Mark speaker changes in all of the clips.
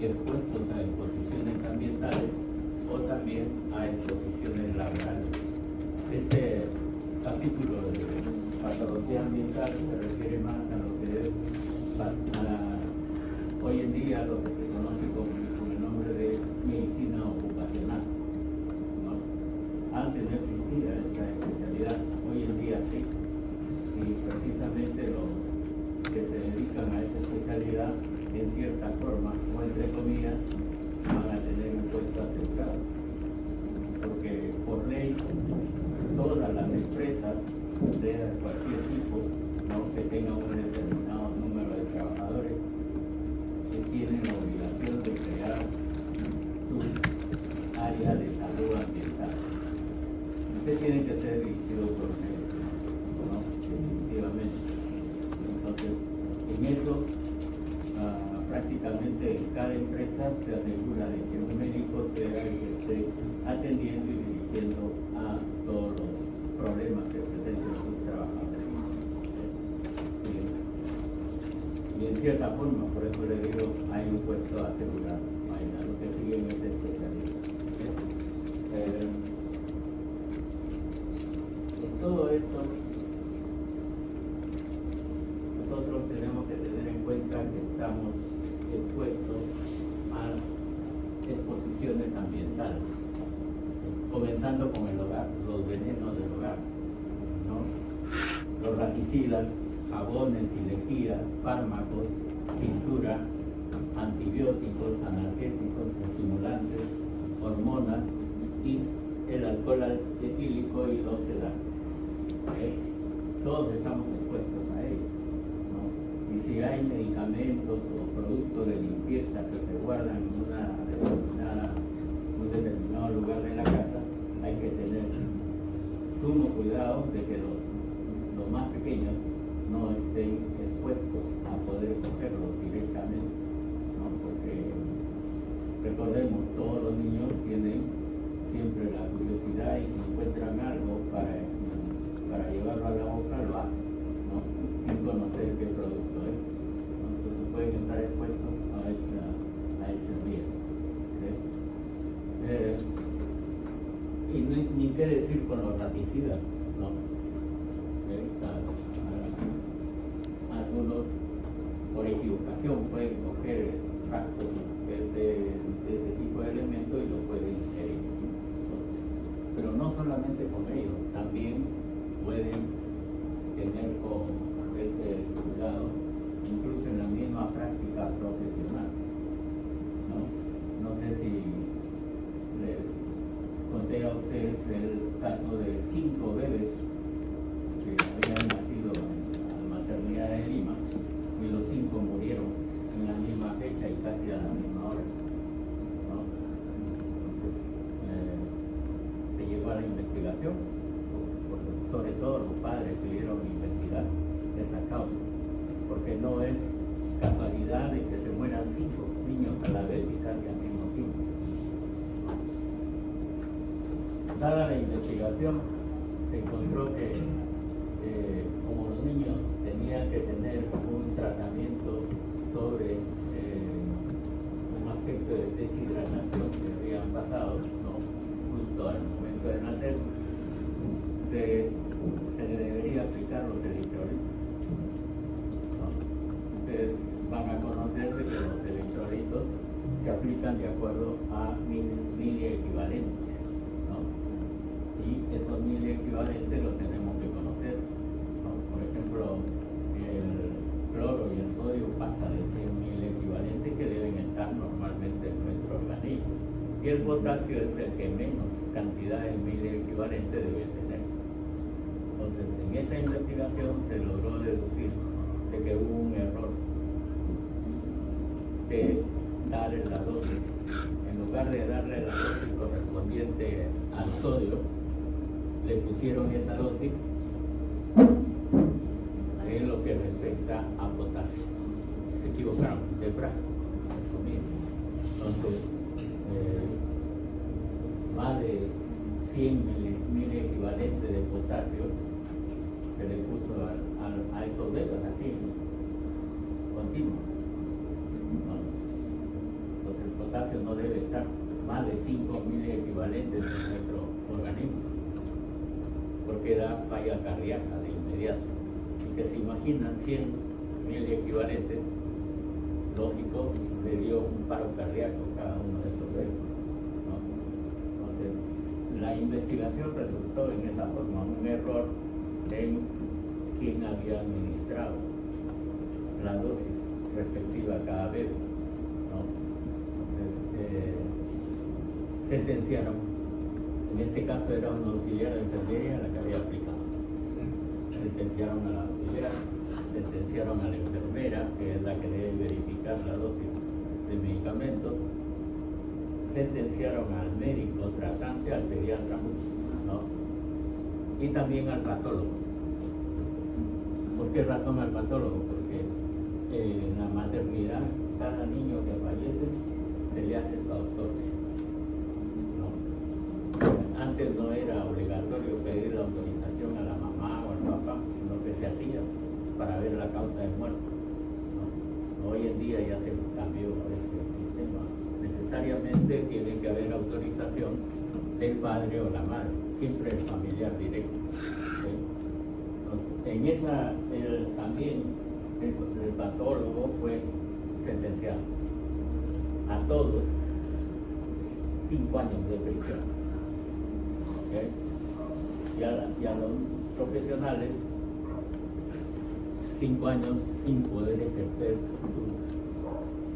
Speaker 1: expuestos a exposiciones ambientales o también a exposiciones laborales. Este capítulo de patología ambiental se refiere más a lo que es hoy en día lo que se conoce con el nombre de medicina ocupacional, ¿no? Antes no existía esta especialidad, hoy en día sí, y precisamente los que se dedican a esta especialidad en cierta forma o entre comillas van a tener un puesto asegurado, porque por ley todas las empresas de cualquier tipo, ¿no?, que tengan un determinado número de trabajadores, que tienen la obligación de crear su área de salud ambiental. Usted tiene que ser dirigido por médico, ¿no?, definitivamente. Entonces, en eso, prácticamente cada empresa se asegura de que un médico sea el que esté atendiendo y dirigiendo a todos los problemas que presenten sus trabajadores. Y en cierta forma, por eso le digo, hay un puesto asegurado, hay algo que sigue en esta especialidad. En todo esto, nosotros tenemos que tener en cuenta que estamos expuestos a exposiciones ambientales, comenzando con el hogar, los venenos del hogar, ¿no?, los raticidas, jabones y lejías, fármacos, pintura, antibióticos, analgésicos, estimulantes, hormonas y el alcohol etílico y los sedantes. Todos estamos expuestos a ello, ¿no? Y si hay medicamentos o productos de limpieza que se guardan en un determinado lugar de la casa, hay que tener sumo cuidado de que los más pequeños no estén expuestos a poder cogerlos directamente, ¿no? Porque recordemos, todos los niños tienen siempre la curiosidad y si encuentran algo para llevarlo a la boca lo hacen, ¿no?, sin conocer qué producto es, ¿no? Entonces pueden estar expuestos a ese riesgo, ¿sí? Y ni qué decir con los raticidas, ¿no? Algunos por equivocación pueden coger frascos de ese tipo de elementos y lo pueden ingerir. Pero no solamente con ellos, también pueden tener con este cuidado, incluso en la misma práctica profesional, ¿no? No sé si les conté a ustedes el caso de 5 bebés que habían nacido en la maternidad de Lima y los 5 murieron en la misma fecha y casi a la misma hora, ¿no? Entonces, se llegó a la investigación, sobre todo los padres pidieron investigar esa causa, porque no es casualidad de que se mueran 5 niños a la vez y casi al mismo tiempo. Dada la investigación, se encontró que como los niños tenían que tener un tratamiento sobre un aspecto de deshidratación que habían pasado, ¿no?, justo al momento de nacer, se le debería aplicar los electrolitos, ¿no? Ustedes van a conocer de que los electrolitos se aplican de acuerdo a miliequivalentes, ¿no? Y esos miliequivalentes los tenemos que conocer, ¿no? Por ejemplo, el cloro y el sodio pasa de 100 miliequivalentes que deben estar normalmente en nuestro organismo, y el potasio es el que menos cantidad de miliequivalente debe tener. Entonces, en esa investigación se logró deducir de que hubo un error de darle la dosis, en lugar de darle la dosis correspondiente al sodio, le pusieron esa dosis en lo que respecta a potasio. Se equivocaron de frasco. Entonces, más de 100 miliequivalentes de potasio se le puso a estos bebés así, continuo. ¿No? estar más de 5.000 equivalentes en nuestro organismo, porque da falla cardíaca de inmediato. Y que se imaginan 100.000 equivalentes, lógico, le dio un paro cardíaco a cada uno de estos dedos, ¿no? Entonces, la investigación resultó en esa forma un error en quién había administrado la dosis respectiva a cada bebé, ¿no? Entonces, sentenciaron, en este caso era un auxiliar de enfermería la que había aplicado, sentenciaron a la auxiliar, sentenciaron a la enfermera, que es la que debe verificar la dosis del medicamento, sentenciaron al médico tratante, al pediatra, ¿no? Y también al patólogo. ¿Por qué razón al patólogo? Porque en la maternidad, cada niño que fallece se le hace su autopsia, ¿no? Antes no era obligatorio pedir la autorización a la mamá o al papá, sino que se hacía para ver la causa de muerte, ¿no? Hoy en día ya se cambió este sistema. Necesariamente tiene que haber autorización del padre o la madre, siempre el familiar directo, ¿sí? Entonces, en esa también el patólogo fue sentenciado a todos 5 años de prisión, ¿okay? Y a los profesionales 5 años sin poder ejercer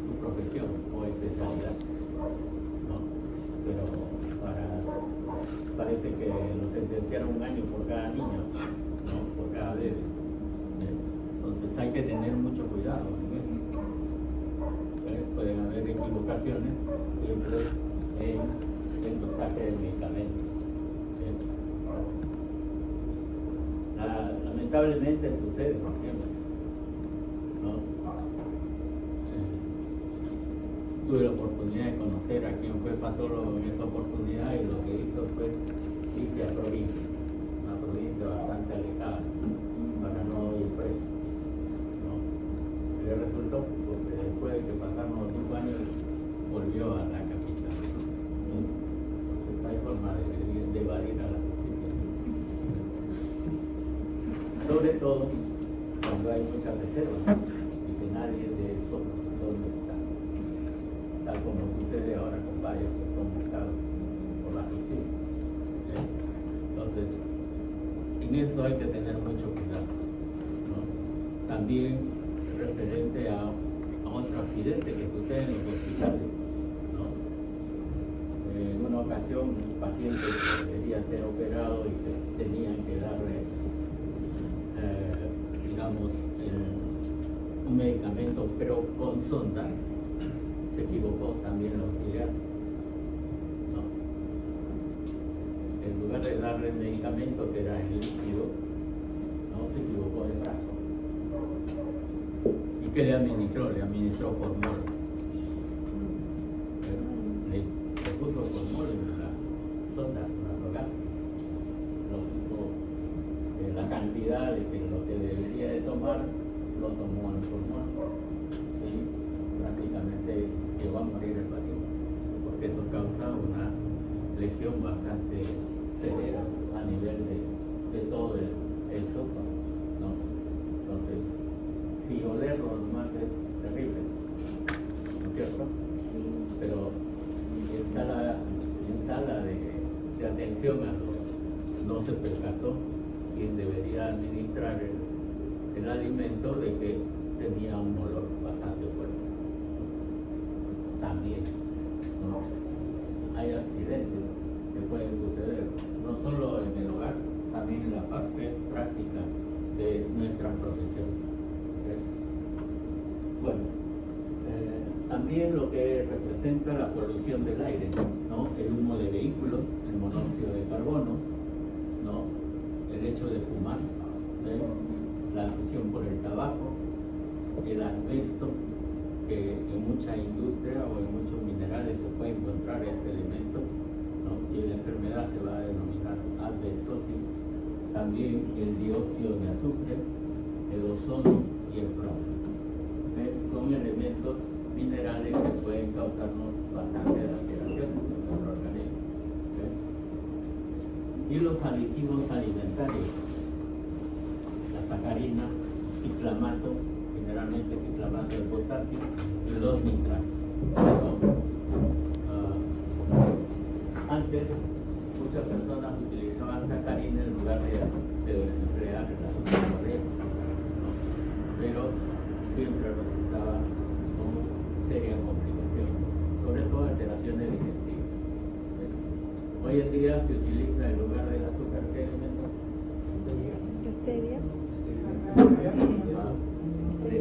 Speaker 1: su profesión o especialidad, ¿no? Pero parece que lo sentenciaron 1 año por cada niño, ¿no? Por cada bebé. Entonces hay que tener mucho cuidado en eso. Pueden haber equivocaciones siempre en dosaje del medicamento. Lamentablemente sucede, por ejemplo, ¿no? Tuve la oportunidad de conocer a quien fue patólogo en esa oportunidad y lo que hizo fue irse a provincia, una provincia bastante alejada, para no ir preso, ¿no? Y le resultó, porque después de que pasaron los 5 años, volvió a la capital. Entonces hay forma de evadir a la justicia. Sobre todo cuando hay muchas reservas y que nadie de eso dónde está, tal como sucede ahora con varios que son buscados por la justicia. Entonces, en eso hay que tener mucho cuidado, ¿no? También referente a otro accidente que sucede en los hospitales, ¿no? En una ocasión un paciente que quería ser operado y que tenían que darle digamos, un medicamento, pero con sonda, se equivocó también la auxiliar, ¿no? En lugar de darle el medicamento que era en líquido, ¿no? Se equivocó de frasco. ¿Y qué le administró? Le administró formol. Le puso formol en la sonda, en la droga. La cantidad de lo que debería de tomar, lo tomó en formol, y prácticamente llegó a morir el paciente, porque eso causa una lesión bastante severa a nivel de todo el esófago, ¿no? Entonces, si olerlo nomás es terrible, ¿no es cierto? Pero en sala de atención a no se percató quien debería administrar el alimento de que tenía un olor bastante fuerte. También, ¿no? Hay accidentes que pueden suceder, no solo en el hogar, también en la parte práctica de nuestra profesión. Bueno, también lo que representa la polución del aire, ¿no? El humo de vehículos, el monóxido de carbono, ¿no? El hecho de fumar, ¿sí? La afición por el tabaco, el asbesto, que en mucha industria o en muchos minerales se puede encontrar este elemento, ¿no? Y la enfermedad se va a denominar asbestosis. También el dióxido de azufre, el ozono y el plomo. Son elementos minerales que pueden causarnos bastante daño. y los aditivos alimentarios, la sacarina, ciclamato, generalmente ciclamato de potasio, y los nitratos. Antes muchas personas utilizaban sacarina en lugar de emplear la azúcar, ¿no? Pero siempre resultaba con serias complicaciones, sobre todo alteraciones digestivas. Hoy en día se utiliza en lugar del azúcar, ¿qué elemento?
Speaker 2: Stevia.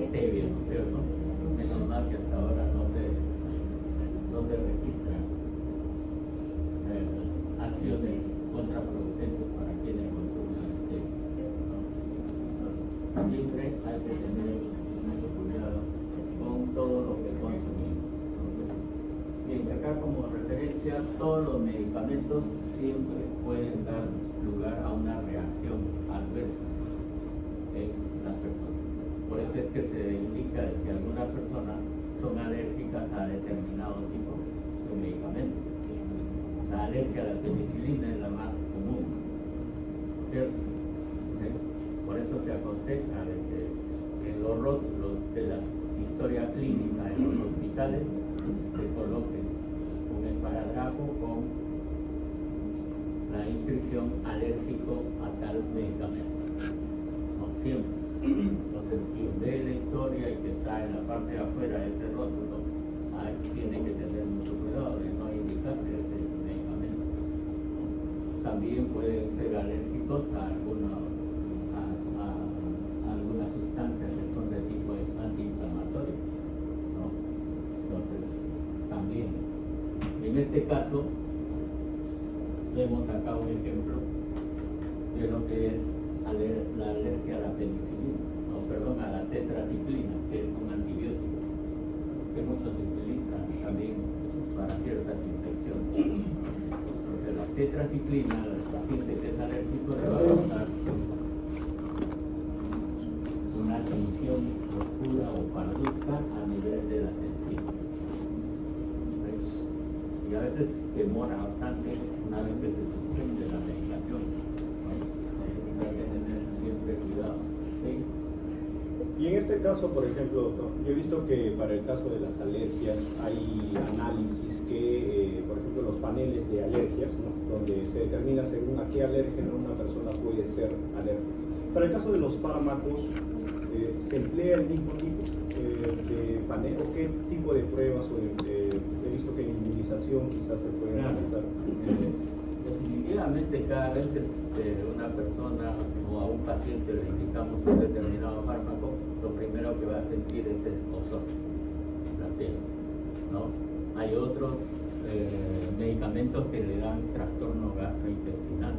Speaker 1: Stevia, ¿no es cierto? Menos mal que hasta ahora no se registran acciones contraproducentes para quienes consumen stevia, ¿no? Siempre hay que tener mucho cuidado con todo lo que consumimos, ¿no? Bien, acá como referencia, todos los medicamentos siempre pueden dar lugar a una reacción adversa en las personas. Por eso es que se indica que algunas personas son alérgicas a determinado tipo de medicamentos. La alergia a la penicilina es la más común, ¿cierto? Por eso se aconseja de que en los rótulos de la historia clínica en los hospitales se coloque un esparadrapo con la inscripción alérgico a tal medicamento. No siempre. Entonces, quien ve la historia y que está en la parte de afuera de ese rótulo, tiene que tener mucho cuidado de no indicar ese medicamento. También pueden ser alérgicos a algunas sustancias que son de tipo antiinflamatorio, ¿no? Entonces, también, en este caso, vemos acá un ejemplo de lo que es la alergia a la penicilina, a la tetraciclina, que es un antibiótico que muchos utilizan también para ciertas infecciones. Porque la tetraciclina, al paciente que es alérgico, le va a causar una tinción oscura o parduzca a nivel de las encías. Y a veces demora bastante una vez que se suspende la medicación. Entonces hay que tener siempre cuidado. ¿Sí?
Speaker 3: Y en este caso, por ejemplo, doctor, yo he visto que para el caso de las alergias hay análisis que, por ejemplo, los paneles de alergias, ¿no? Donde se determina según a qué alérgeno una persona puede ser alérgica. Para el caso de los fármacos, ¿se emplea el mismo tipo de panel o qué tipo de pruebas? He visto que en inmunización quizás se puede realizar.
Speaker 1: Definitivamente cada vez que una persona o a un paciente le indicamos un determinado fármaco, lo primero que va a sentir es el escozor, la piel, ¿no? Hay otros medicamentos que le dan trastorno gastrointestinal.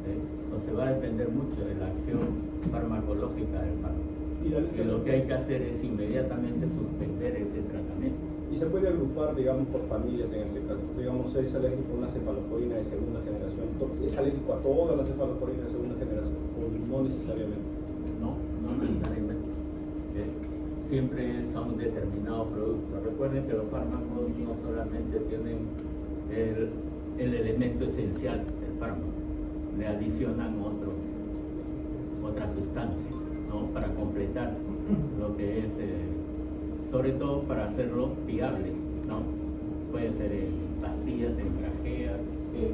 Speaker 1: Entonces va a depender mucho de la acción farmacológica del fármaco. Y lo que hay que hacer es inmediatamente suspender ese tratamiento.
Speaker 3: Y se puede agrupar, digamos, por familias en este caso. Digamos, es alérgico a una cefalosporina de segunda generación. ¿Es alérgico a todas las cefalosporinas de segunda generación? ¿O no necesariamente?
Speaker 1: No necesariamente. Siempre son determinados productos. Recuerden que los fármacos no solamente tienen el elemento esencial del fármaco, le adicionan otras sustancias, ¿no? Para completar lo que es, sobre todo para hacerlo viable, ¿no? Puede ser en pastillas, en grajeas, que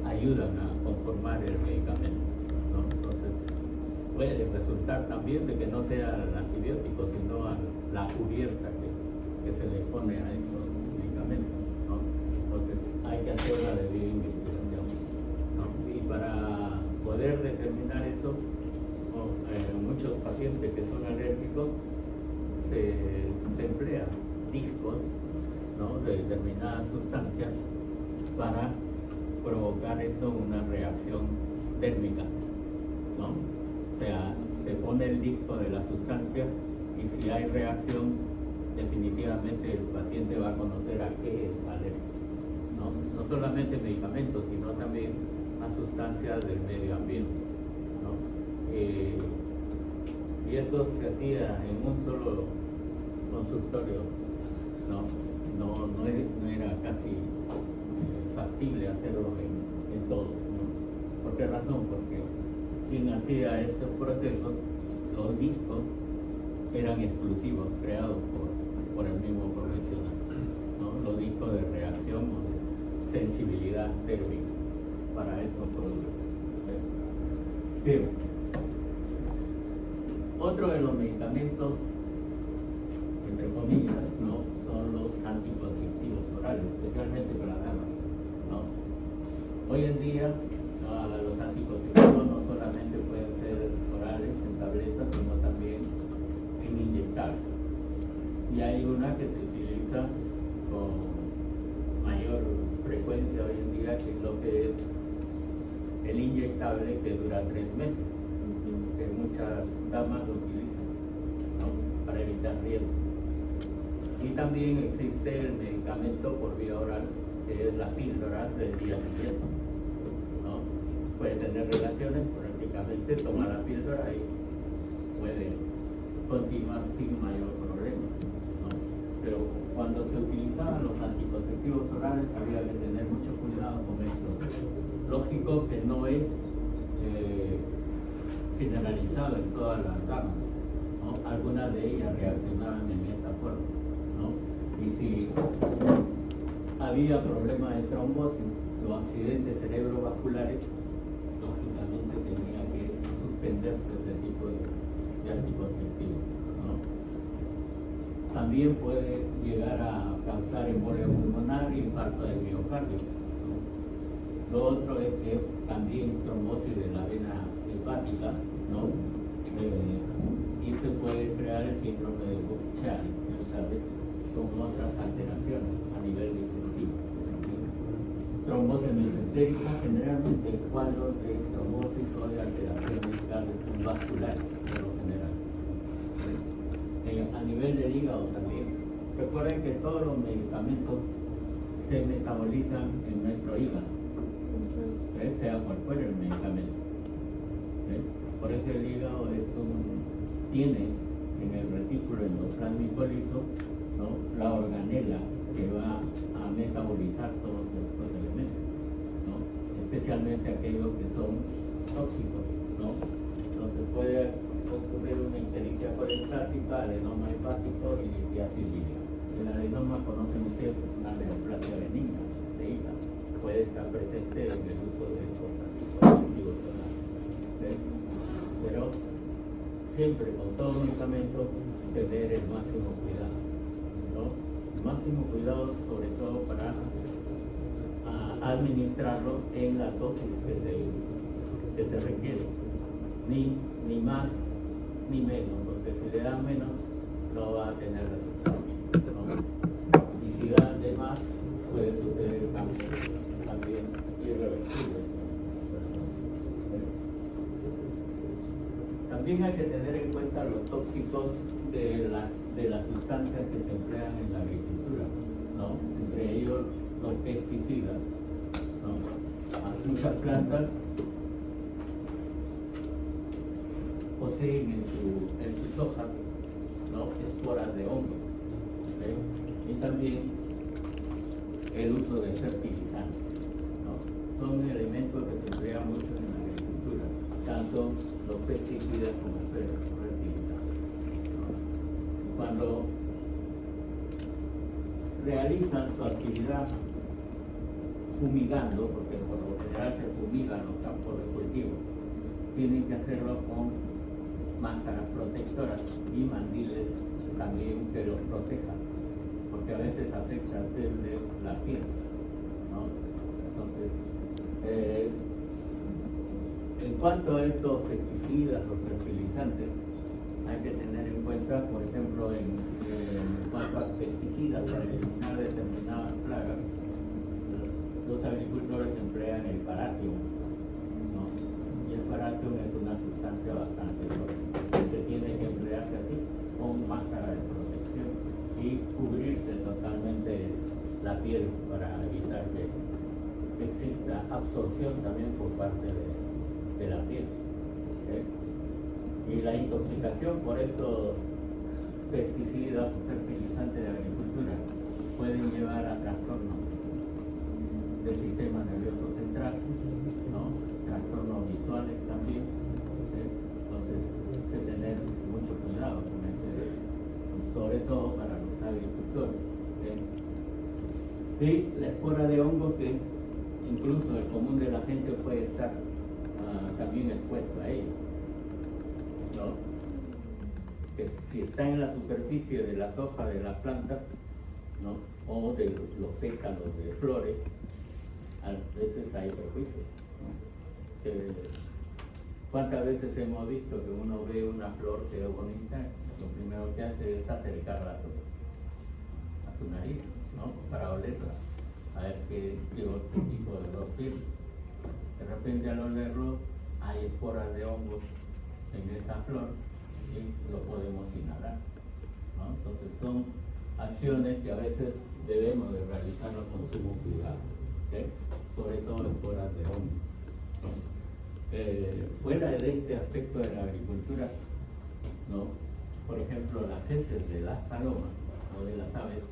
Speaker 1: ayudan a conformar el medicamento, ¿no? Entonces, puede resultar también de que no sea el antibiótico, sino a la cubierta que se le pone a estos medicamentos, ¿no? Entonces, hay que hacer la debida investigación, ¿no? Y para poder determinar eso, muchos pacientes que son alérgicos se emplean discos, ¿no? De determinadas sustancias para provocar eso una reacción térmica, ¿no? O sea, se pone el disco de la sustancia y si hay reacción, definitivamente el paciente va a conocer a qué es alérgico, ¿no? No solamente medicamentos, sino también a sustancias del medio ambiente, ¿no? Y eso se hacía en un solo consultorio, no era casi factible hacerlo en en todo, ¿no? ¿Por qué razón? Porque quien hacía estos procesos, los discos, eran exclusivos, creados por el mismo profesional, ¿no? Los discos de reacción o de sensibilidad térmica para esos productos. Bien. Otro de los medicamentos, entre comillas, ¿no?, son los anticonceptivos orales, especialmente para las damas, ¿no? Hoy en día, los anticonceptivos no solamente pueden ser orales en tabletas, sino también en inyectables. Y hay una que se utiliza con mayor frecuencia hoy en día, que es lo que es el inyectable, que dura 3 meses, que muchas damas lo utilizan, ¿no?, para evitar riesgos. Y también existe el medicamento por vía oral, que es la píldora del día siguiente, ¿no? Puede tener relaciones, prácticamente toma la píldora y puede continuar sin mayor problema, ¿no? Pero cuando se utilizaban los anticonceptivos orales había que tener mucho cuidado con esto. Lógico que no es generalizado en todas las damas, ¿no? Algunas de ellas reaccionaban en esta forma, ¿no? Y si había problemas de trombosis o accidentes cerebrovasculares, lógicamente tenía que suspenderse ese tipo de anticonceptivos, ¿no? También puede llegar a causar embolia pulmonar y infarto del miocardio, ¿no? Lo otro es que también trombosis de la vena hepática, ¿no? Y se puede crear el síndrome de Buck-Chiari, ¿sabes?, con otras alteraciones a nivel digestivo. Trombosis mesentérica, generalmente cuadros de trombosis o de alteraciones cardiovasculares, por lo general. A nivel del hígado también. Recuerden que todos los medicamentos se metabolizan en nuestro hígado, sea cual fuera el medicamento. Por eso el hígado tiene en el retículo endoplasmico, ¿no?, la organela que va a metabolizar todos estos elementos, ¿no?, especialmente aquellos que son tóxicos, ¿no? Entonces puede ocurrir una ictericia colestática, adenoma hepático y litiasis vírica. El adenoma, conocen ustedes, es una neoplasia benigna de hígado, puede estar presente en el uso de estos anticonceptivos orales. Pero siempre con todo medicamento tener el máximo cuidado, ¿no? El máximo cuidado sobre todo para administrarlo en la dosis que se requiere, ni más ni menos, porque si le dan menos no va a tener resultados, ¿no? Y si dan de más puede suceder cambios también irreversibles. También hay que tener en cuenta los tóxicos de las sustancias que se emplean en la agricultura, ¿no? Entre ellos los pesticidas, ¿no? Muchas plantas poseen en sus hojas, ¿no?, esporas de hongos, y también el uso de fertilizantes, ¿no? Son elementos que se emplean mucho en la agricultura, tanto los pesticidas como fertilizantes, ¿no? Cuando realizan su actividad fumigando, porque por lo general se fumigan los campos de cultivo, tienen que hacerlo con máscaras protectoras y mandiles también que los protejan, porque a veces afecta desde la piel, ¿no? Entonces, en cuanto a estos pesticidas o fertilizantes, hay que tener en cuenta, por ejemplo, en cuanto a pesticidas para eliminar determinadas plagas, los agricultores emplean el parathion, ¿no? Y el parathion es una sustancia bastante tóxica, que tiene que emplearse así, con máscara de protección y cubrirse totalmente la piel para evitar que exista absorción también por parte de la piel. Y la intoxicación por estos pesticidas o fertilizantes de agricultura pueden llevar a trastornos del sistema nervioso central, ¿no? Trastornos visuales también, entonces hay que tener mucho cuidado con sobre todo para los agricultores. Y la espora de hongos, que incluso el común de la gente puede estar también expuesto a ello, ¿no? Que si está en la superficie de las hojas de las plantas, ¿no? O de los pétalos de flores, a veces hay perjuicios, ¿no? ¿Cuántas veces hemos visto que uno ve una flor que es bonita? Lo primero que hace es acercarla a su nariz, ¿no? Para olerla, a ver qué tipo de olor tiene. De repente al olerlo hay esporas de hongos en esa flor y lo podemos inhalar, ¿no? Entonces son acciones que a veces debemos de realizarlo con sumo cuidado, ¿okay? Sobre todo esporas de hongos, ¿no? Fuera de este aspecto de la agricultura, ¿no? Por ejemplo, las heces de las palomas o de las aves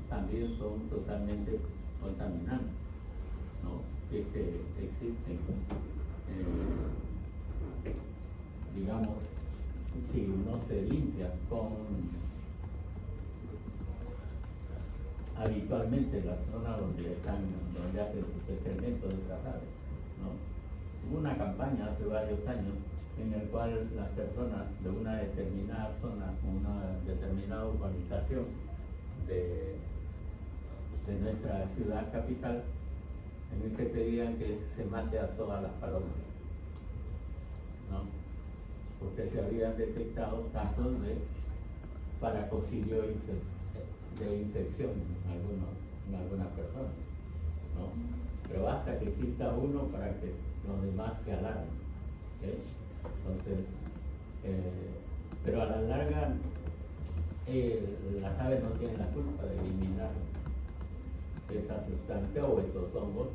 Speaker 1: también son totalmente contaminantes, ¿no? Que existen, digamos, si no se limpia habitualmente la zona donde hacen sus excrementos de estas aves, ¿no? Hubo una campaña hace varios años en el cual las personas de una determinada zona, una determinada urbanización de nuestra ciudad capital, en el que pedían que se mate a todas las palomas, ¿no? Porque se habían detectado casos de paracocidio de infección en algunas personas, ¿no? Pero basta que exista uno para que los demás se alarmen, ¿okay? Entonces, pero a la larga las aves no tienen la culpa de eliminar esa sustancia o estos hongos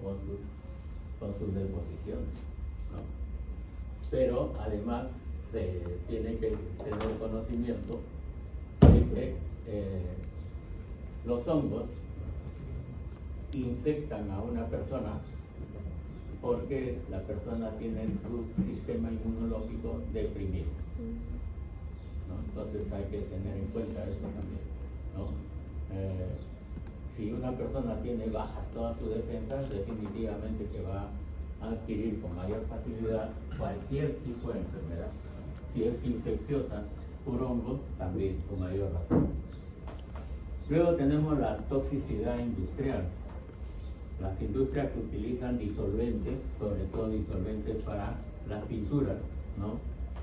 Speaker 1: con sus deposiciones, ¿no? Pero además se tiene que tener conocimiento de que los hongos infectan a una persona porque la persona tiene su sistema inmunológico deprimido, ¿no? Entonces hay que tener en cuenta eso también, ¿no? Si una persona tiene bajas todas sus defensas, definitivamente que va a adquirir con mayor facilidad cualquier tipo de enfermedad. Si es infecciosa por hongos, también con mayor razón. Luego tenemos la toxicidad industrial. Las industrias que utilizan disolventes, sobre todo disolventes para las pinturas, ¿no?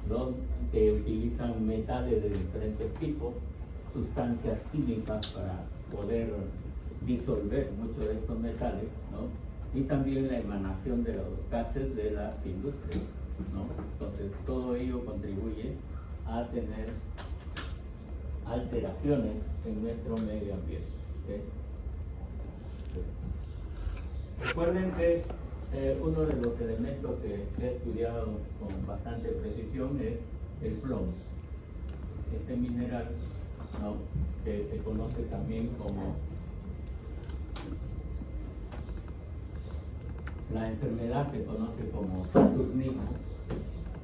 Speaker 1: Los que utilizan metales de diferentes tipos, sustancias químicas para poder disolver muchos de estos metales, ¿no? Y también la emanación de los gases de las industrias, ¿no? Entonces todo ello contribuye a tener alteraciones en nuestro medio ambiente, ¿okay? Recuerden que uno de los elementos que se ha estudiado con bastante precisión es el plomo. Este mineral, ¿no? Que se conoce también como la enfermedad se conoce como saturnismo,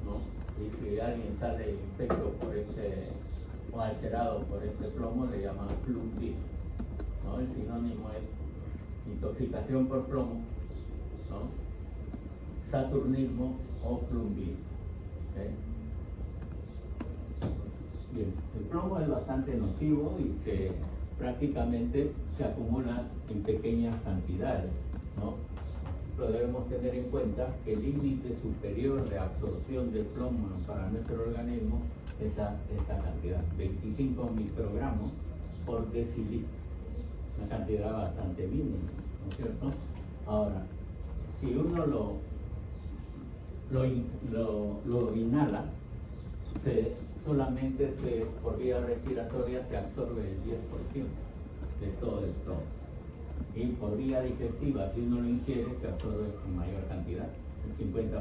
Speaker 1: ¿no? Y si alguien sale infecto o alterado por este plomo, le llaman plumbir, ¿no? El sinónimo es intoxicación por plomo, ¿no? Saturnismo o plumbir, ¿okay? Bien, el plomo es bastante nocivo y prácticamente se acumula en pequeñas cantidades, ¿no? Pero debemos tener en cuenta que el índice superior de absorción de plomo para nuestro organismo es esta cantidad, 25 microgramos por decilitro, una cantidad bastante mínima, ¿no es cierto? Ahora, si uno lo inhala, solamente por vía respiratoria se absorbe el 10% de todo el plomo. Y por vía digestiva, si uno lo ingiere, se absorbe en mayor cantidad, el 50%,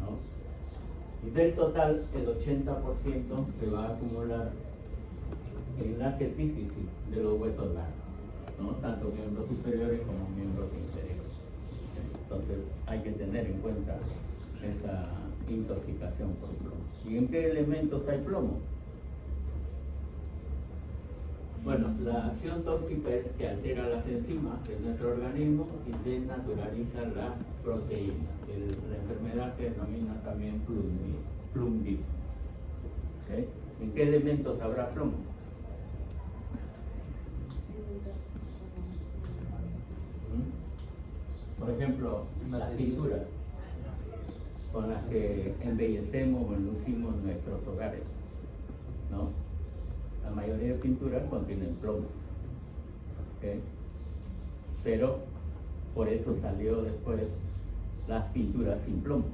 Speaker 1: ¿no? Y del total, el 80% se va a acumular en la epífisis de los huesos largos, ¿no? Tanto miembros superiores como miembros inferiores. Entonces hay que tener en cuenta esa intoxicación por plomo. ¿Y en qué elementos hay plomo? Bueno, la acción tóxica es que altera las enzimas de nuestro organismo y desnaturaliza la proteína. La enfermedad se denomina también plumbismo. ¿Okay? ¿En qué elementos habrá plomo? Por ejemplo, las pinturas con las que embellecemos o enlucimos nuestros hogares, ¿no? La mayoría de pinturas contienen plomo, ¿okay? Pero por eso salió después las pinturas sin plomo,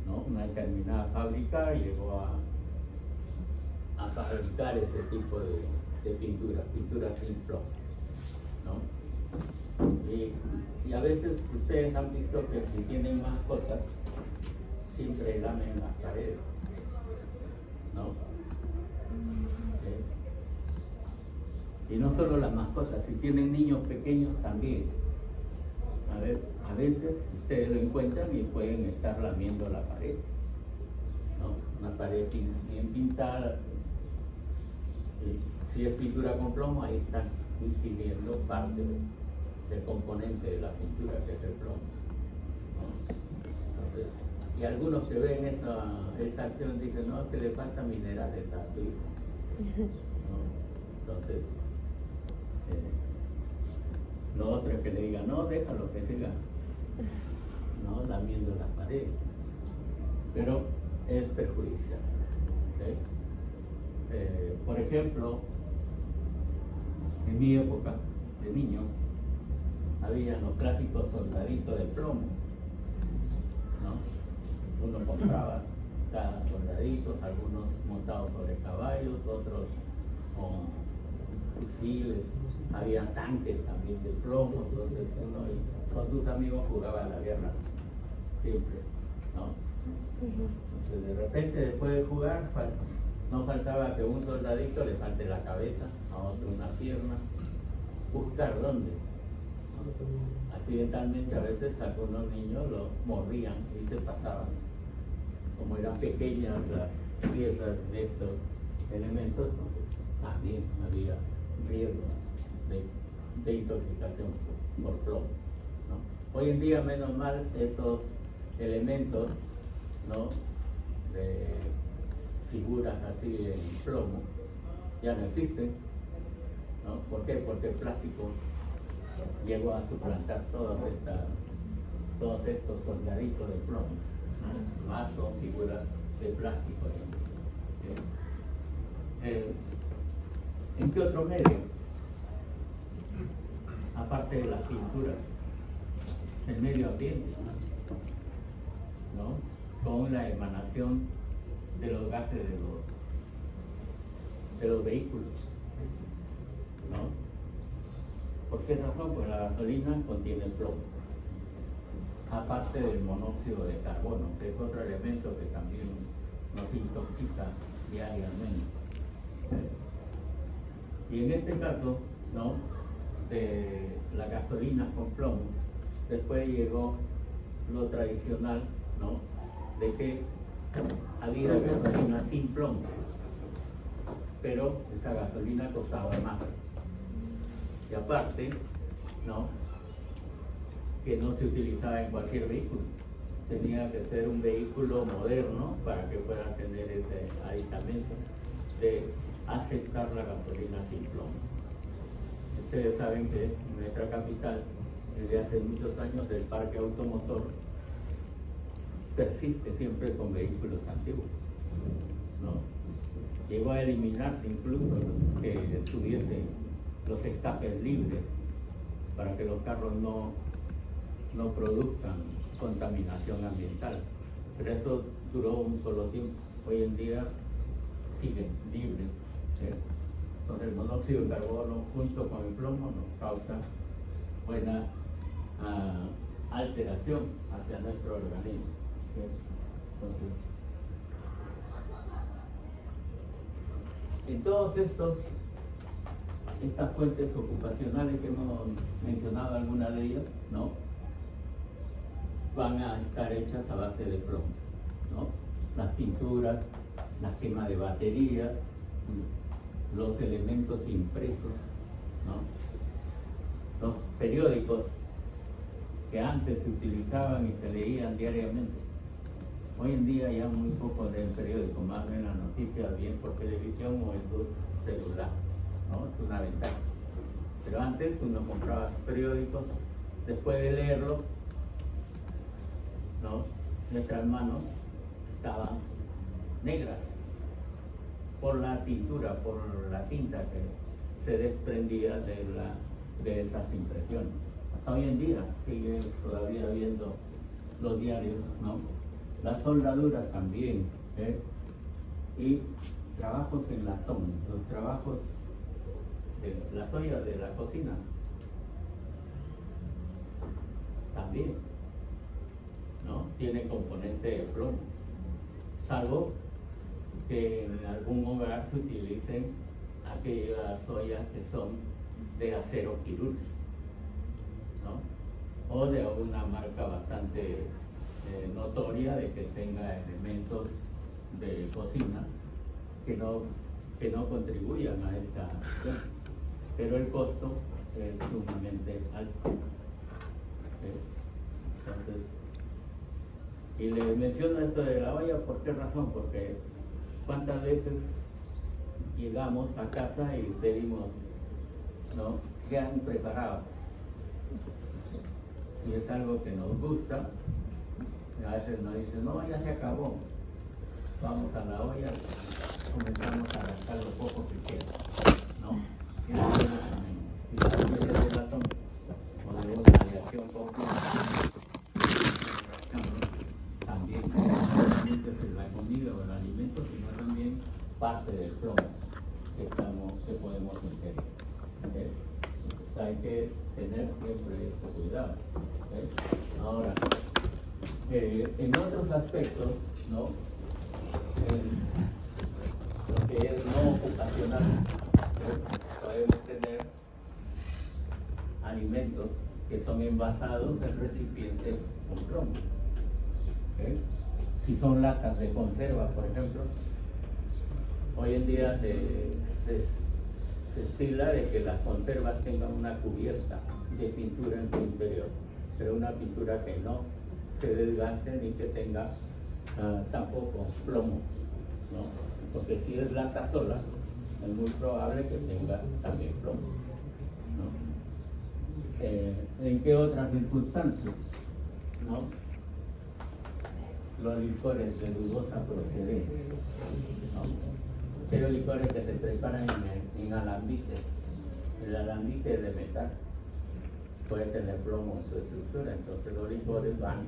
Speaker 1: ¿no? Una determinada fábrica llegó a fabricar ese tipo de pinturas sin plomo, ¿no? Y a veces ustedes han visto que si tienen mascotas, siempre lamen las paredes, ¿no? Y no solo las mascotas, si tienen niños pequeños también. A veces ustedes lo encuentran y pueden estar lamiendo la pared, ¿no? Una pared bien pintada. Y si es pintura con plomo, ahí están incidiendo parte del componente de la pintura, que es el plomo, ¿no? Entonces, y algunos que ven esa acción dicen, no, que le falta minerales a tu hijo, ¿no? Entonces, lo otro es que le digan, no, déjalo que siga, no, lamiendo las paredes, pero es perjudicial, ¿okay? Por ejemplo, en mi época de niño, había los clásicos soldaditos de plomo, ¿no? Uno compraba cada soldadito, algunos montados sobre caballos, otros con fusiles, había tanques también de plomo, entonces uno con sus amigos jugaba a la guerra, siempre, ¿no? Entonces de repente después de jugar, no faltaba que un soldadito le falte la cabeza, a otro una pierna, buscar dónde. Accidentalmente a veces algunos niños lo mordían y se pasaban. Como eran pequeñas las piezas de estos elementos, entonces también había riesgo de intoxicación por plomo, ¿no? Hoy en día, menos mal, esos elementos, ¿no?, de figuras así en plomo ya no existen, ¿no? ¿Por qué? Porque el plástico llegó a suplantar todos estos soldaditos de plomo, ¿no? Más son figuras de plástico. ¿En qué otro medio? Aparte de las pinturas, el medio ambiente, ¿no? Con la emanación de los gases de los vehículos, ¿no? ¿Por qué razón? Pues la gasolina contiene plomo, aparte del monóxido de carbono, que es otro elemento que también nos intoxica diariamente. Y en este caso, ¿no?, de la gasolina con plomo, después llegó lo tradicional, ¿no?, de que había gasolina sin plomo, pero esa gasolina costaba más. Y aparte, ¿no?, que no se utilizaba en cualquier vehículo. Tenía que ser un vehículo moderno para que pueda tener ese aditamento de aceptar la gasolina sin plomo. Ustedes saben que en nuestra capital, desde hace muchos años, el parque automotor persiste siempre con vehículos antiguos, ¿no? Llegó a eliminarse incluso que tuviese los escapes libres para que los carros no produzcan contaminación ambiental. Pero eso duró un solo tiempo. Hoy en día siguen libres, ¿sí? Entonces el monóxido de carbono junto con el plomo nos causa buena alteración hacia nuestro organismo, ¿sí? Entonces, en todos estos estas fuentes ocupacionales que hemos mencionado, algunas de ellas, ¿no?, van a estar hechas a base de plomo, ¿no? Las pinturas, la quema de baterías, los elementos impresos, ¿no?, los periódicos que antes se utilizaban y se leían diariamente. Hoy en día ya muy poco del periódico, más ven las noticias bien por televisión o en su celular, ¿no? Es una ventaja. Pero antes uno compraba periódicos, después de leerlo, ¿no?, nuestras manos estaban negras por la tintura, por la tinta que se desprendía de esas impresiones. Hasta hoy en día sigue todavía viendo los diarios, ¿no? Las soldaduras también, y trabajos en latón, los trabajos de las ollas de la cocina también, ¿no?, tiene componente de plomo, salvo que en algún hogar se utilicen aquellas ollas que son de acero quirúrgico, ¿no?, o de una marca bastante notoria de que tenga elementos de cocina que no contribuyan a esta acción, pero el costo es sumamente alto. Entonces, y le menciono esto de la olla, ¿por qué razón? Porque cuántas veces llegamos a casa y pedimos, ¿no?, ya han preparado. Si es algo que nos gusta, a veces nos dicen, no, ya se acabó, vamos a la olla, comenzamos a rascar lo poco que queda, ¿no? Y si la olla es de latón o de una aleación completa, también no solamente es la comida o el alimento, sino también parte del plomo que podemos ingerir. Entonces hay que tener siempre este cuidado. Ahora, en otros aspectos, ¿no?, lo que es no ocupacional, podemos tener alimentos que son envasados en recipientes con plomo. Si son latas de conserva, por ejemplo, hoy en día se estila de que las conservas tengan una cubierta de pintura en su interior, pero una pintura que no se desgaste ni que tenga tampoco plomo, ¿no? Porque si es lata sola, es muy probable que tenga también plomo, ¿no? ¿En qué otras circunstancias, no? Los licores de dudosa procedencia, ¿no? Aquellos licores que se preparan en alambique. El alambique es de metal, puede tener plomo en su estructura, entonces los licores van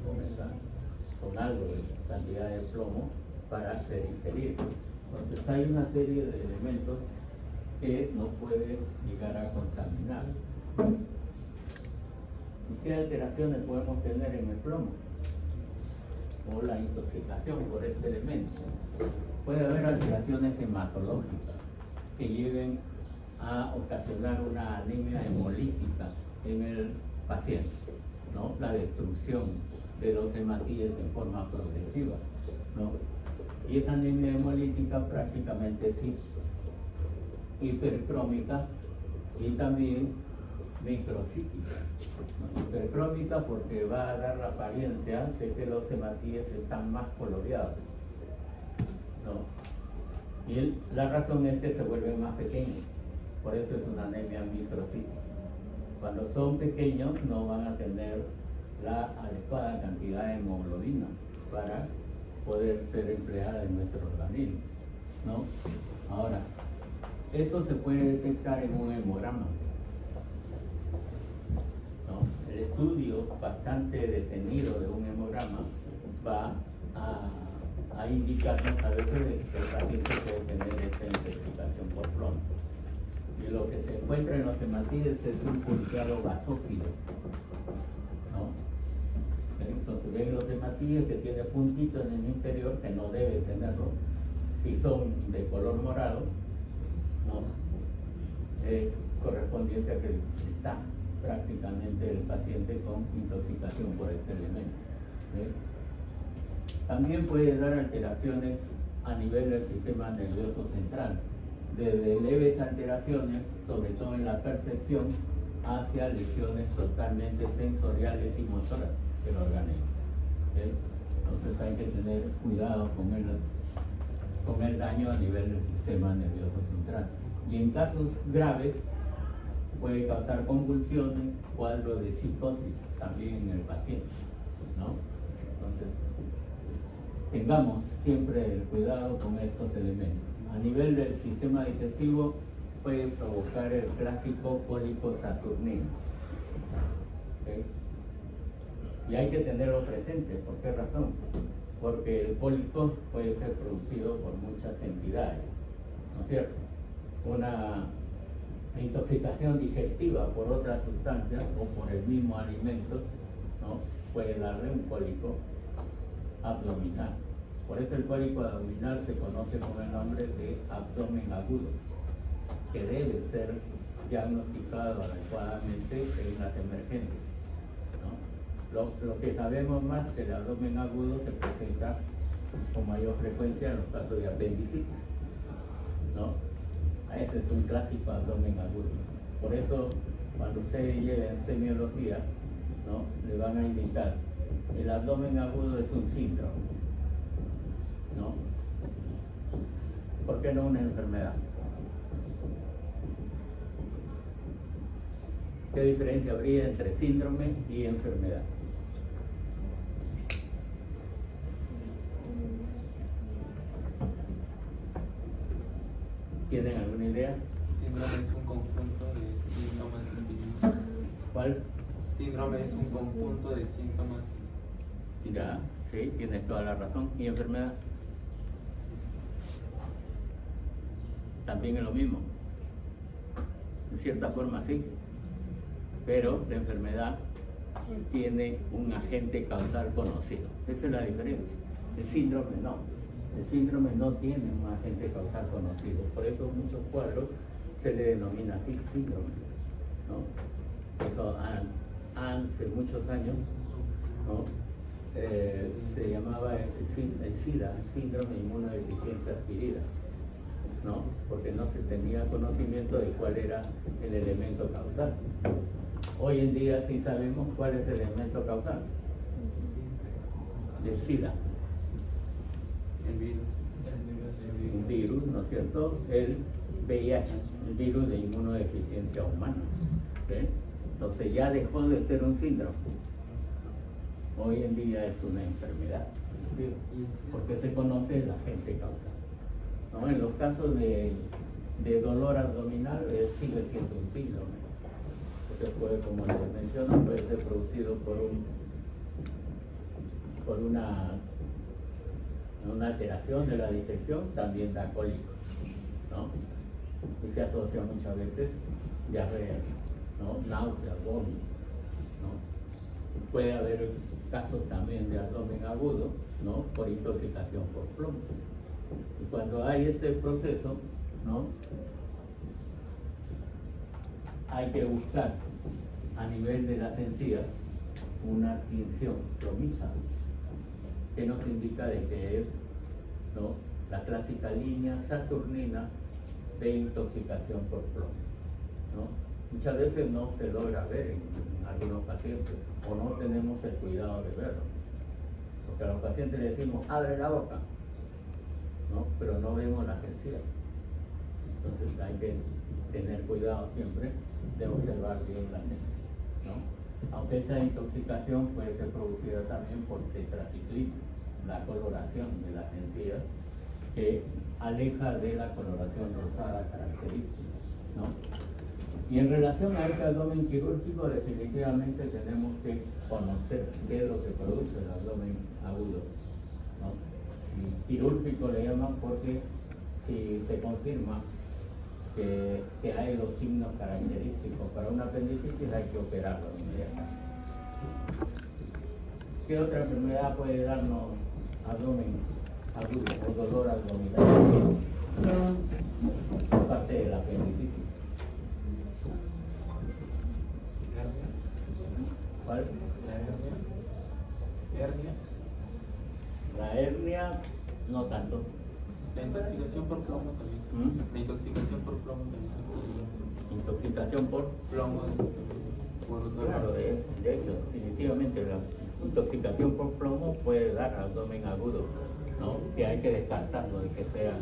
Speaker 1: con algo de cantidad de plomo para ser ingeridos. Entonces hay una serie de elementos que no puede llegar a contaminar. ¿Y qué alteraciones podemos tener en el plomo? O la intoxicación por este elemento. Puede haber alteraciones hematológicas que lleven a ocasionar una anemia hemolítica en el paciente, ¿no? La destrucción de los hematíes en forma progresiva, ¿no? Y esa anemia hemolítica prácticamente sí, hipercrómica y también microcítica, ¿no? Hipercrómica porque va a dar la apariencia de que los hematíes están más coloreados, ¿no? Y la razón es que se vuelven más pequeños, por eso es una anemia microcítica. Cuando son pequeños no van a tener la adecuada cantidad de hemoglobina para poder ser empleada en nuestro organismo, ¿no? Ahora, eso se puede detectar en un hemograma, ¿no? El estudio bastante detenido de un hemograma va a indicarnos a veces que el paciente puede tener esta intoxicación por plomo. Y lo que se encuentra en los hematíes es un pulseado basófilo, ¿no? Entonces ven los hematíes que tiene puntitos en el interior que no debe tenerlo. Si son de color morado, ¿no? correspondiente a que está prácticamente el paciente con intoxicación por este elemento. También puede dar alteraciones a nivel del sistema nervioso central, desde leves alteraciones, sobre todo en la percepción, hacia lesiones totalmente sensoriales y motoras del organismo. Entonces hay que tener cuidado con el daño a nivel del sistema nervioso central. Y en casos graves puede causar convulsiones, cuadro de psicosis también en el paciente, ¿no? Entonces, tengamos siempre el cuidado con estos elementos. A nivel del sistema digestivo puede provocar el clásico cólico saturnino. ¿Okay? Y hay que tenerlo presente. ¿Por qué razón? Porque el cólico puede ser producido por muchas entidades, ¿no es cierto? Una intoxicación digestiva por otra sustancia o por el mismo alimento, ¿no? Puede darle un cólico abdominal. Por eso el cólico abdominal se conoce con el nombre de abdomen agudo, que debe ser diagnosticado adecuadamente en las emergencias, ¿no? Lo que sabemos más que el abdomen agudo se presenta con mayor frecuencia en los casos de apendicitis, ¿no? Ese es un clásico abdomen agudo. Por eso, cuando ustedes lleven semiología, ¿no? Le van a indicar, el abdomen agudo es un síndrome, ¿no? ¿Por qué no una enfermedad? ¿Qué diferencia habría entre síndrome y enfermedad? ¿Tienen alguna idea?
Speaker 4: Síndrome es un conjunto de síntomas y signos.
Speaker 1: ¿Cuál?
Speaker 4: Síndrome es un conjunto de síntomas.
Speaker 1: Ya, sí, tienes toda la razón. ¿Y enfermedad? También es lo mismo. En cierta forma sí. Pero la enfermedad tiene un agente causal conocido. Esa es la diferencia. El síndrome no. El síndrome no tiene un agente causal conocido. Por eso muchos cuadros se le denomina así síndrome, ¿no? Eso hace muchos años, ¿no? Se llamaba el SIDA, síndrome de inmunodeficiencia adquirida, ¿no? Porque no se tenía conocimiento de cuál era el elemento causal. Hoy en día sí sabemos cuál es el elemento causal del SIDA.
Speaker 4: El virus.
Speaker 1: Un virus, ¿no es cierto? El VIH, el virus de inmunodeficiencia humana. ¿Okay? Entonces ya dejó de ser un síndrome. Hoy en día es una enfermedad, ¿sí? Porque se conoce el agente causal, ¿no? En los casos de dolor abdominal sigue siendo un síndrome. Porque puede, como les menciono, puede ser producido por una alteración de la digestión, también da cólico, ¿no? Y se asocia muchas veces diarrea, ¿no? Náusea, vómito, ¿no? Puede haber casos también de abdomen agudo, ¿no? Por intoxicación por plomo. Y cuando hay ese proceso, ¿no? Hay que buscar a nivel de las encías una tinción plomiza, que nos indica de que es, ¿no? La clásica línea saturnina de intoxicación por plomo, ¿no? Muchas veces no se logra ver en algunos pacientes o no tenemos el cuidado de verlo, porque a los pacientes les decimos abre la boca, ¿no? Pero no vemos las encías. Entonces hay que tener cuidado siempre de observar bien las encías, ¿no? Aunque esa intoxicación puede ser producida también por tetraciclina, la coloración de las encías, que aleja de la coloración rosada característica, ¿no? Y en relación a ese abdomen quirúrgico, definitivamente tenemos que conocer qué es lo que produce el abdomen agudo, ¿no? Y quirúrgico le llaman porque si se confirma que hay los signos característicos para una apendicitis, hay que operarlo inmediatamente. ¿Qué otra enfermedad puede darnos abdomen agudo o dolor abdominal? Aparte de la apendicitis.
Speaker 4: plomo también.
Speaker 1: ¿Mm?
Speaker 4: La intoxicación por plomo también.
Speaker 1: Intoxicación por
Speaker 4: Plomo por dolor.
Speaker 1: claro, de hecho, definitivamente la intoxicación por plomo puede dar abdomen agudo, ¿no? Que hay que descartarlo de que sea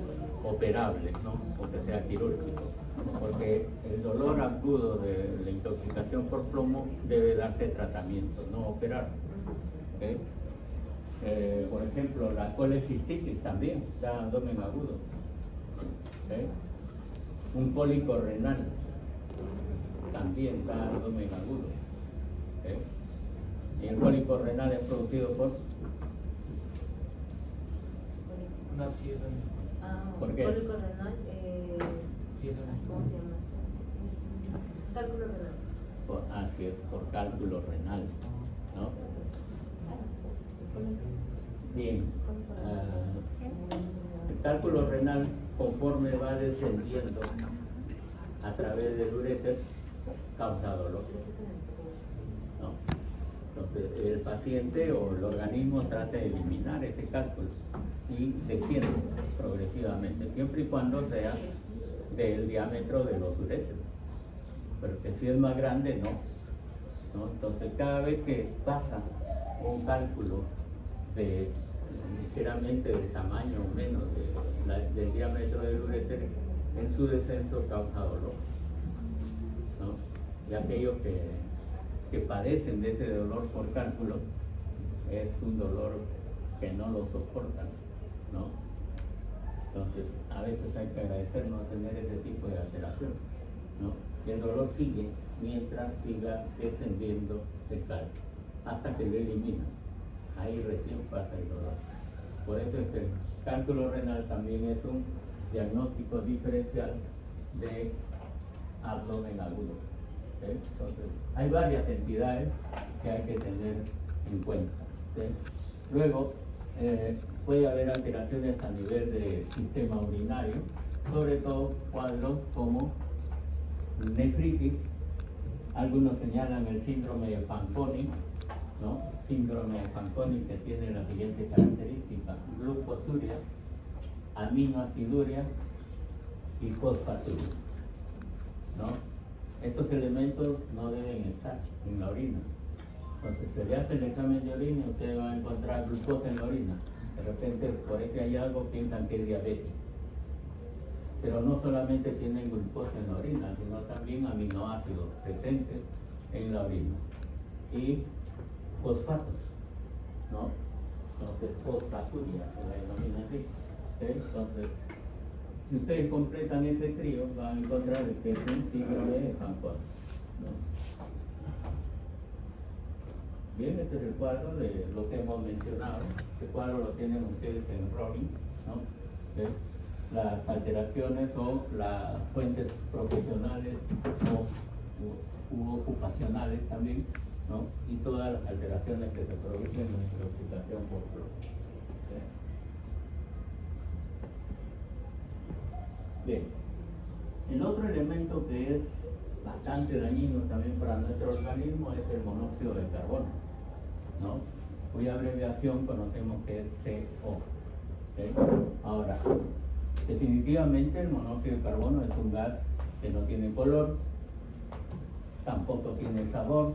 Speaker 1: operable, ¿no? O que sea quirúrgico, porque el dolor agudo de la intoxicación por plomo debe darse tratamiento, no operar. ¿Okay? Por ejemplo, la colecistitis también da abdomen agudo. ¿Okay? Un cólico renal también da abdomen agudo. ¿Okay? Y el cólico renal es producido por...
Speaker 4: Una piedra.
Speaker 1: ¿Por qué?
Speaker 2: Cólico renal,
Speaker 4: Piedra.
Speaker 2: ¿cómo se llama? Cálculo renal.
Speaker 1: Así es, por cálculo renal, ¿no? Bien, el cálculo renal, conforme va descendiendo a través del uréter, causa dolor, ¿no? Entonces el paciente o el organismo trata de eliminar ese cálculo y desciende progresivamente, siempre y cuando sea del diámetro de los uréteros, pero que si es más grande no. Entonces cada vez que pasa un cálculo de ligeramente del tamaño o menos del diámetro del uréter, en su descenso causa dolor, ¿no? Y aquellos que padecen de ese dolor por cálculo, es un dolor que no lo soportan, ¿no? Entonces a veces hay que agradecer no tener ese tipo de alteración, ¿no? Y el dolor sigue mientras siga descendiendo el cálculo, hasta que lo elimina. Ahí recién pasa el dolor. Por eso el cálculo renal también es un diagnóstico diferencial de abdomen agudo. ¿Sí? Entonces, hay varias entidades que hay que tener en cuenta. ¿Sí? Luego, puede haber alteraciones a nivel del sistema urinario, sobre todo cuadros como nefritis. Algunos señalan el síndrome de Fanconi, ¿no? Síndrome de Fanconi, que tiene las siguientes características: glucosuria, aminoaciduria y fosfaturia, ¿no? Estos elementos no deben estar en la orina. Entonces se le hace el examen de orina y usted va a encontrar glucosa en la orina. De repente, por eso hay algo, piensan que es diabetes. Pero no solamente tienen glucosa en la orina, sino también aminoácidos presentes en la orina. Y fosfatos, ¿no? Entonces, fosfaturia se la denomina así. ¿Sí? Entonces, si ustedes completan ese trío, van a encontrar que es un síndrome de Fanconi, ¿no? Bien, este es el cuadro de lo que hemos mencionado. Este cuadro lo tienen ustedes en Robbing, ¿no? ¿Sí? Las alteraciones o las fuentes profesionales u ocupacionales también, ¿no? Y todas las alteraciones que se producen en intoxicación por plomo. ¿Sí? Bien, el otro elemento que es bastante dañino también para nuestro organismo es el monóxido de carbono, ¿no? Cuya abreviación conocemos que es CO. ¿Sí? Ahora, definitivamente el monóxido de carbono es un gas que no tiene color, tampoco tiene sabor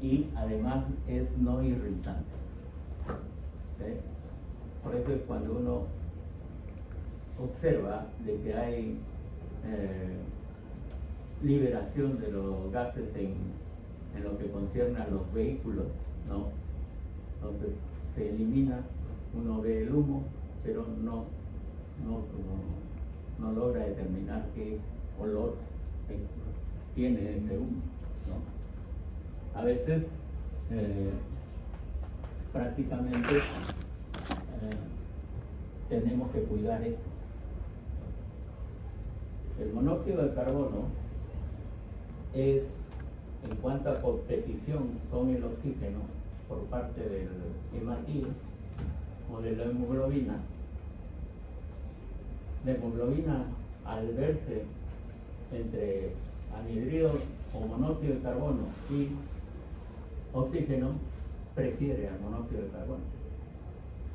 Speaker 1: y además es no irritante. ¿Sí? Por eso es cuando uno observa de que hay liberación de los gases en lo que concierne a los vehículos, ¿no? Entonces se elimina, uno ve el humo, pero no logra determinar qué olor tiene ese humo, ¿no? A veces prácticamente tenemos que cuidar esto. El monóxido de carbono es, en cuanto a competición con el oxígeno por parte del hematil o de la hemoglobina, al verse entre anhidrido o monóxido de carbono y oxígeno, prefiere al monóxido de carbono,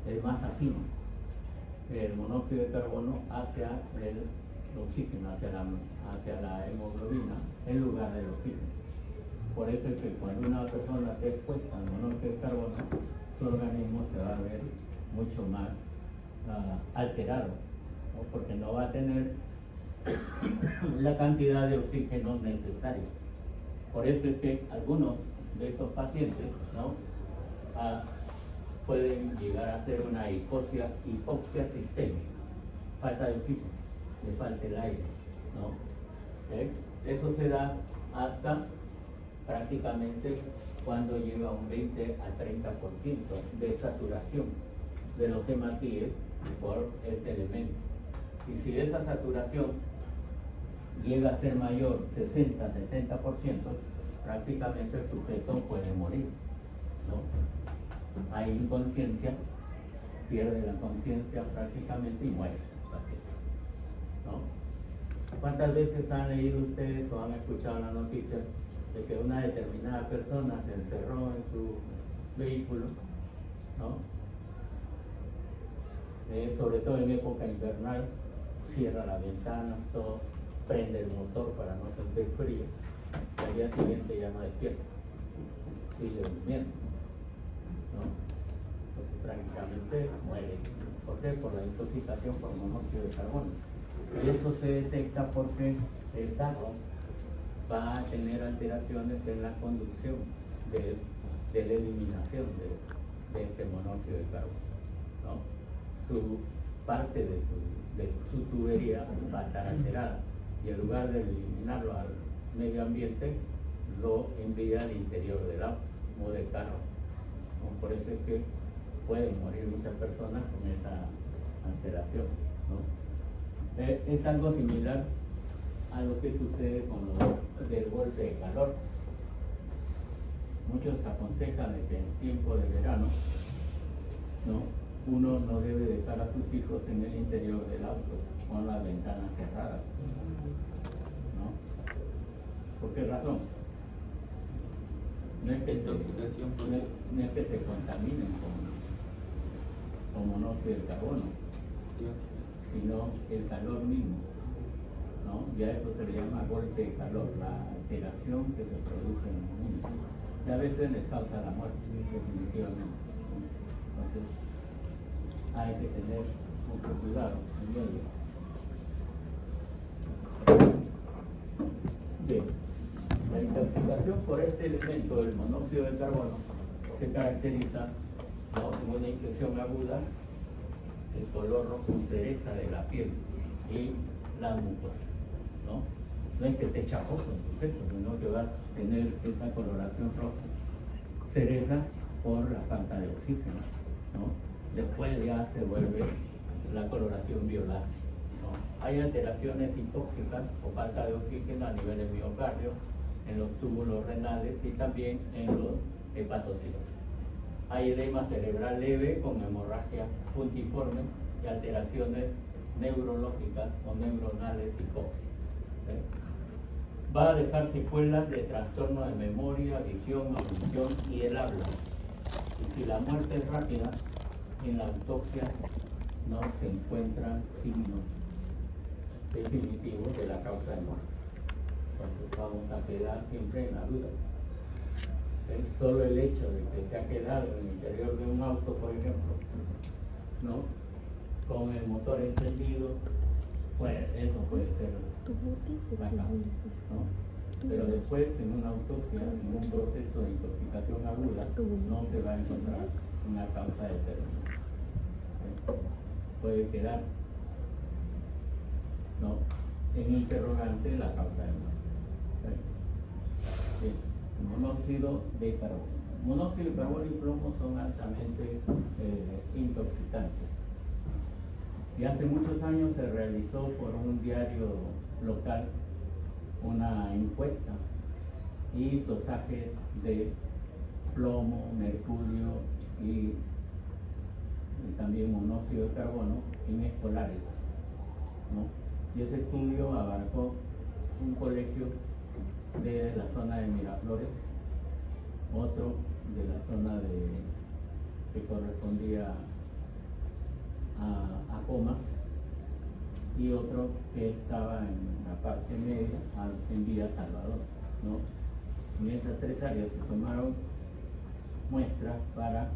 Speaker 1: es más afín, el monóxido de carbono hacia el oxígeno, hacia la hemoglobina, en lugar del oxígeno. Por eso es que cuando una persona está expuesta al monóxido de carbono, su organismo se va a ver mucho más alterado, ¿no? Porque no va a tener la cantidad de oxígeno necesaria. Por eso es que algunos de estos pacientes, ¿no? Pueden llegar a hacer una hipoxia sistémica, falta de oxígeno, le falta el aire, ¿no? Eso se da hasta prácticamente cuando llega a un 20 a 30% de saturación de los hematíes por este elemento. Y si esa saturación llega a ser mayor, 60-70%, prácticamente el sujeto puede morir, ¿no? Hay inconsciencia, pierde la conciencia prácticamente y muere, ¿no? ¿Cuántas veces han leído ustedes o han escuchado la noticia de que una determinada persona se encerró en su vehículo, ¿no? Sobre todo en época invernal, cierra la ventana, todo, prende el motor para no sentir frío, y al día siguiente ya no despierta, sigue durmiendo, ¿no? Entonces prácticamente muere. ¿Por qué? Por la intoxicación por monóxido de carbono. Y eso se detecta porque el carro va a tener alteraciones en la conducción de la eliminación de este monóxido de carbono, ¿no? Parte de su tubería va a estar alterada y en lugar de eliminarlo al medio ambiente, lo envía al interior del auto o del carro, ¿no? Por eso es que pueden morir muchas personas con esa alteración, ¿no? Es algo similar a lo que sucede con lo del golpe de calor. Muchos aconsejan de que en tiempo de verano, ¿no? Uno no debe dejar a sus hijos en el interior del auto con las ventanas cerradas, ¿no? ¿Por qué razón? No es que se contaminen con monóxido de carbono, sino el calor mismo, ¿no? Ya eso se le llama golpe de calor, la alteración que se produce en el mundo. Y a veces les causa la muerte, definitivamente. Entonces, hay que tener mucho cuidado en ello. Bien, la intoxicación por este elemento, el monóxido de carbono, se caracteriza, ¿no?, como una infección aguda, el color rojo cereza de la piel y la mucosa, ¿no? No es que esté chaposo el sujeto, sino que va a tener esa coloración roja cereza por la falta de oxígeno, ¿no? Después ya se vuelve la coloración violácea, ¿no? Hay alteraciones hipoxicas o falta de oxígeno a nivel del miocardio, en los túbulos renales y también en los hepatocitos. Hay edema cerebral leve con hemorragia puntiforme y alteraciones neurológicas o neuronales hipóxicas, ¿sí? Va a dejar secuelas de trastorno de memoria, visión, audición y el habla. Y si la muerte es rápida, en la autopsia no se encuentran signos definitivos de la causa de muerte. Entonces vamos a quedar siempre en la duda. Solo el hecho de que se ha quedado en el interior de un auto, por ejemplo, ¿no?, con el motor encendido, pues eso puede ser la causa, ¿no? Pero después en una autopsia, en un proceso de intoxicación aguda, no se va a encontrar una causa determinada. Puede quedar, ¿no?, en interrogante la causa de muerte. Bien. Monóxido de carbono. Monóxido de carbono y plomo son altamente intoxicantes. Y hace muchos años se realizó por un diario local una encuesta y dosaje de plomo, mercurio y también monóxido de carbono en escolares, ¿no? Y ese estudio abarcó un colegio de la zona de Miraflores, otro de la zona que correspondía a Comas, y otro que estaba en la parte media, en Villa Salvador, ¿no? En esas tres áreas se tomaron muestras para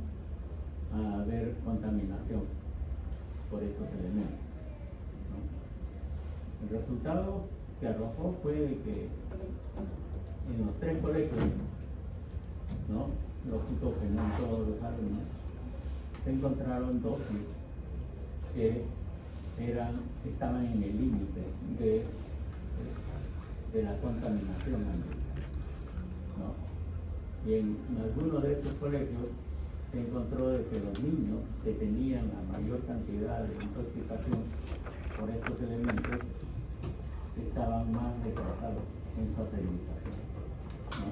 Speaker 1: ver contaminación por estos elementos, ¿no? El resultado que arrojó fue que en los tres colegios, ¿no? Lógico que no en todos los alumnos, se encontraron dosis que estaban en el límite de la contaminación ambiental, ¿no? Y en algunos de estos colegios se encontró de que los niños que tenían la mayor cantidad de intoxicación por estos elementos estaban más retrasados en su aprendizaje, ¿no?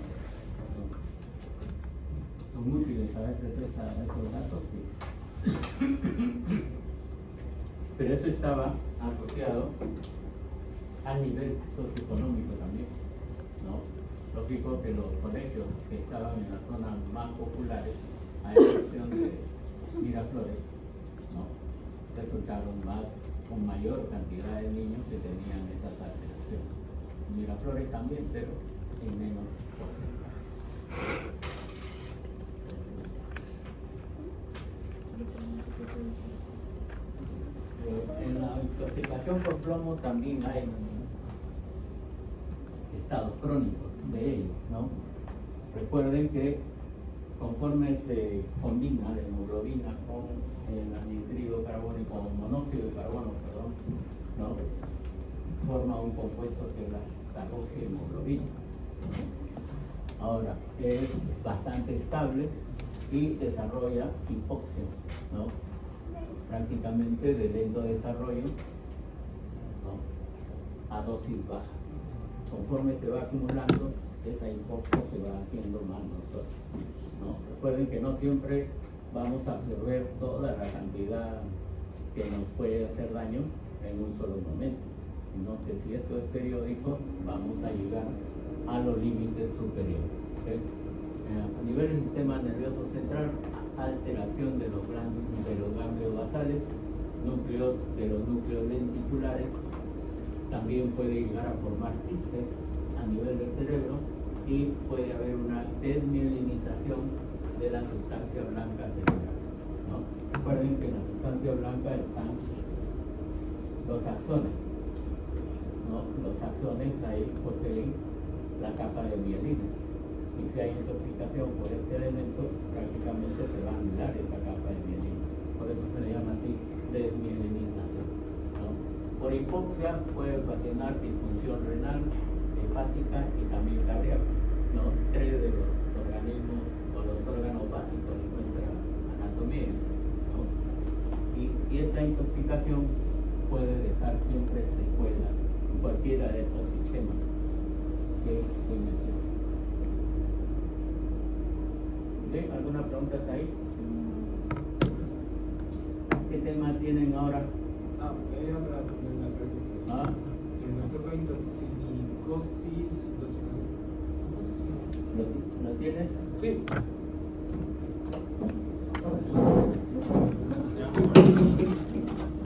Speaker 1: Son útiles a veces esos datos, sí. Pero eso estaba asociado al nivel socioeconómico también, ¿no? Lógico que los colegios que estaban en las zonas más populares, a excepción de Miraflores, ¿no? Resultaron con mayor cantidad de niños que tenían esas alteraciones. Miraflores también, pero en menos porcentaje. En la intoxicación por plomo también hay estados crónicos de ellos, ¿no? Recuerden que conforme se combina la hemoglobina con el anhídrido carbónico o monóxido de carbono, perdón, ¿no? Forma un compuesto que es la carboxihemoglobina. Ahora, es bastante estable y desarrolla hipoxia, ¿no? Prácticamente de lento desarrollo, ¿no? A dosis baja. Conforme se va acumulando, esa hipoxia se va haciendo más notoria, ¿no? Recuerden que no siempre vamos a absorber toda la cantidad que nos puede hacer daño en un solo momento, sino que si esto es periódico, vamos a llegar a los límites superiores, ¿okay? A nivel del sistema nervioso central, alteración de los ganglios basales, de los núcleos lenticulares, también puede llegar a formar quistes a nivel del cerebro y puede haber una desmielinización de la sustancia blanca cerebral, ¿no? Recuerden que en la sustancia blanca están los axones, ¿no? Los axones ahí poseen la capa de mielina. Y si hay intoxicación por este elemento, prácticamente se va a anular esa capa de mielina. Por eso se le llama así desmielinización, ¿no? Por hipoxia puede ocasionar disfunción renal, hepática y también cardíaca, ¿no? Tres de los organismos o los órganos básicos de nuestra anatomía, ¿no? Y esta intoxicación puede dejar siempre secuelas en cualquiera de estos sistemas que estoy mencionando. ¿Bien? ¿Alguna pregunta hasta ahí? ¿Qué tema tienen ahora?
Speaker 4: Porque hay otra pregunta.
Speaker 1: ¿Ah?
Speaker 4: Me toca intoxicosis,
Speaker 1: ¿Lo tienes?
Speaker 4: Sí.